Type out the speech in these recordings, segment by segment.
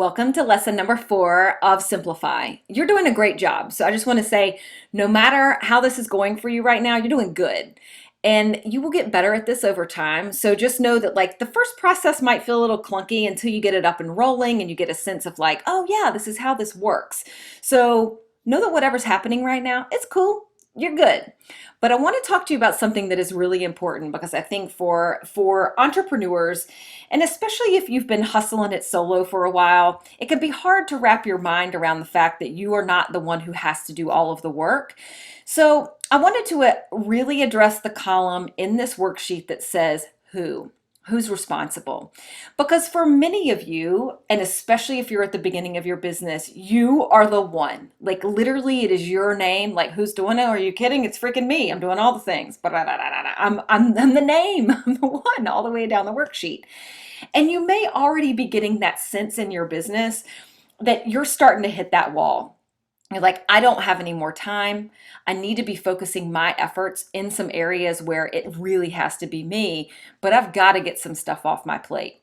Welcome to lesson number 4 of Simplify. You're doing a great job. So I just want to say, no matter how this is going for you right now, you're doing good. And you will get better at this over time. So just know that like the first process might feel a little clunky until you get it up and rolling and you get a sense of like, oh yeah, this is how this works. So know that whatever's happening right now, it's cool. You're good. But I want to talk to you about something that is really important because I think for entrepreneurs, and especially if you've been hustling it solo for a while, it can be hard to wrap your mind around the fact that you are not the one who has to do all of the work. So I wanted to really address the column in this worksheet that says who. Who's responsible? Because for many of you, and especially if you're at the beginning of your business, you are the one. Like literally, it is your name. Like, who's doing it? Are you kidding? It's freaking me. I'm doing all the things. But I'm the name. I'm the one all the way down the worksheet. And you may already be getting that sense in your business that you're starting to hit that wall. You're like, I don't have any more time. I need to be focusing my efforts in some areas where it really has to be me, but I've got to get some stuff off my plate.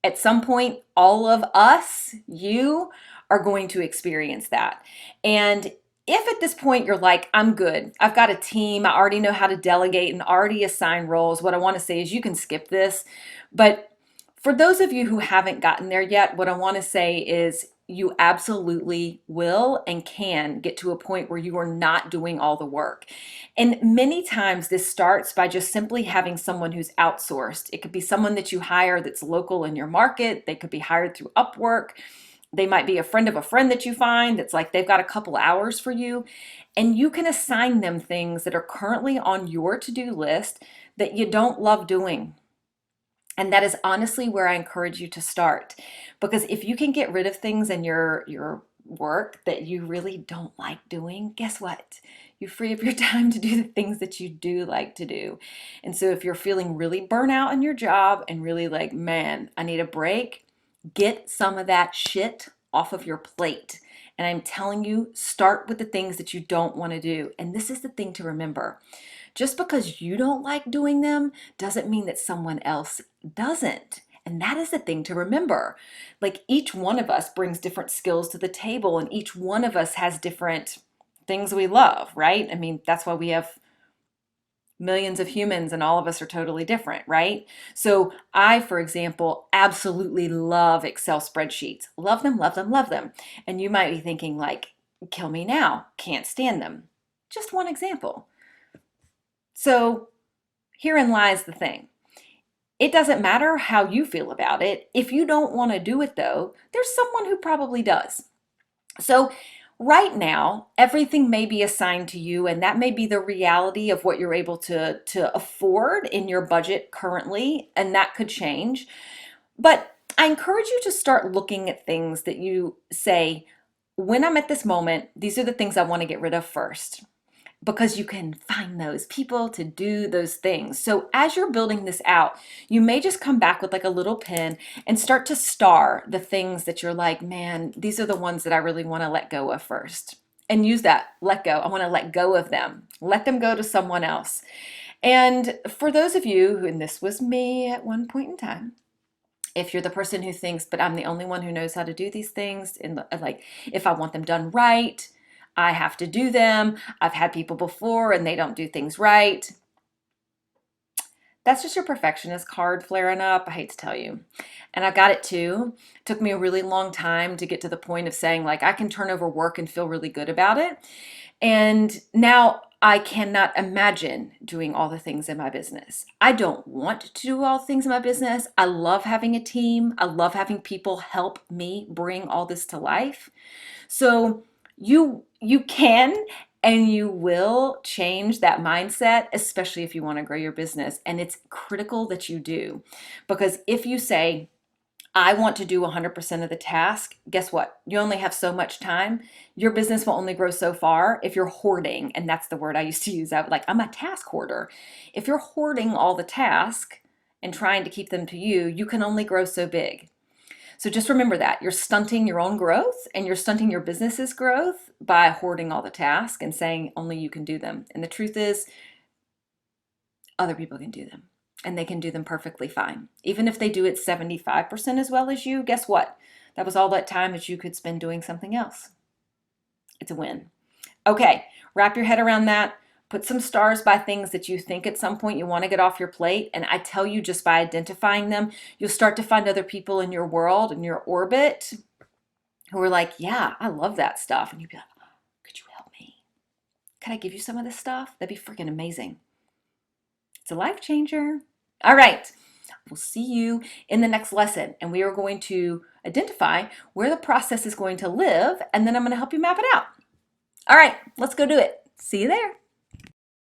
At some point, all of us, you, are going to experience that. And if at this point you're like, I'm good, I've got a team, I already know how to delegate and already assign roles, what I want to say is you can skip this. But for those of you who haven't gotten there yet, what I want to say is you absolutely will and can get to a point where you are not doing all the work. And many times this starts by just simply having someone who's outsourced. It could be someone that you hire that's local in your market. They could be hired through Upwork. They might be a friend of a friend that you find that's like they've got a couple hours for you. And you can assign them things that are currently on your to-do list that you don't love doing. And that is honestly where I encourage you to start. Because if you can get rid of things in your work that you really don't like doing, guess what? You free up your time to do the things that you do like to do. And so if you're feeling really burnout in your job and really like, man, I need a break, get some of that shit off of your plate. And I'm telling you, start with the things that you don't want to do. And this is the thing to remember. Just because you don't like doing them doesn't mean that someone else doesn't. And that is the thing to remember. Like each one of us brings different skills to the table, and each one of us has different things we love, right? I mean, that's why we have millions of humans and all of us are totally different, right? So I, for example, absolutely love Excel spreadsheets. Love them, love them, love them. And you might be thinking like, kill me now, can't stand them. Just one example. So herein lies the thing. It doesn't matter how you feel about it. If you don't want to do it though, there's someone who probably does. So right now, everything may be assigned to you, and that may be the reality of what you're able to afford in your budget currently, and that could change. But I encourage you to start looking at things that you say, when I'm at this moment, these are the things I want to get rid of first, because you can find those people to do those things. So as you're building this out, you may just come back with like a little pen and start to star the things that you're like, man, these are the ones that I really want to let go of first. And use that, let go. I want to let go of them. Let them go to someone else. And for those of you, and this was me at one point in time, if you're the person who thinks, but I'm the only one who knows how to do these things, and like if I want them done right, I have to do them. I've had people before and they don't do things right. That's just your perfectionist card flaring up. I hate to tell you. And I got it too. It took me a really long time to get to the point of saying like, I can turn over work and feel really good about it. And now I cannot imagine doing all the things in my business. I don't want to do all the things in my business. I love having a team. I love having people help me bring all this to life. So you can and you will change that mindset, especially if you want to grow your business. And it's critical that you do, because if you say, I want to do 100% of the task, guess what? You only have so much time. Your business will only grow so far if you're hoarding. And that's the word I used to use. I would like, I'm a task hoarder. If you're hoarding all the tasks and trying to keep them to you, you can only grow so big. So just remember that you're stunting your own growth and you're stunting your business's growth by hoarding all the tasks and saying only you can do them. And the truth is, other people can do them and they can do them perfectly fine. Even if they do it 75% as well as you, guess what? That was all that time that you could spend doing something else. It's a win. Okay, wrap your head around that. Put some stars by things that you think at some point you want to get off your plate. And I tell you, just by identifying them, you'll start to find other people in your world, in your orbit, who are like, yeah, I love that stuff. And you'd be like, oh, could you help me? Could I give you some of this stuff? That'd be freaking amazing. It's a life changer. All right. We'll see you in the next lesson. And we are going to identify where the process is going to live. And then I'm going to help you map it out. All right, let's go do it. See you there.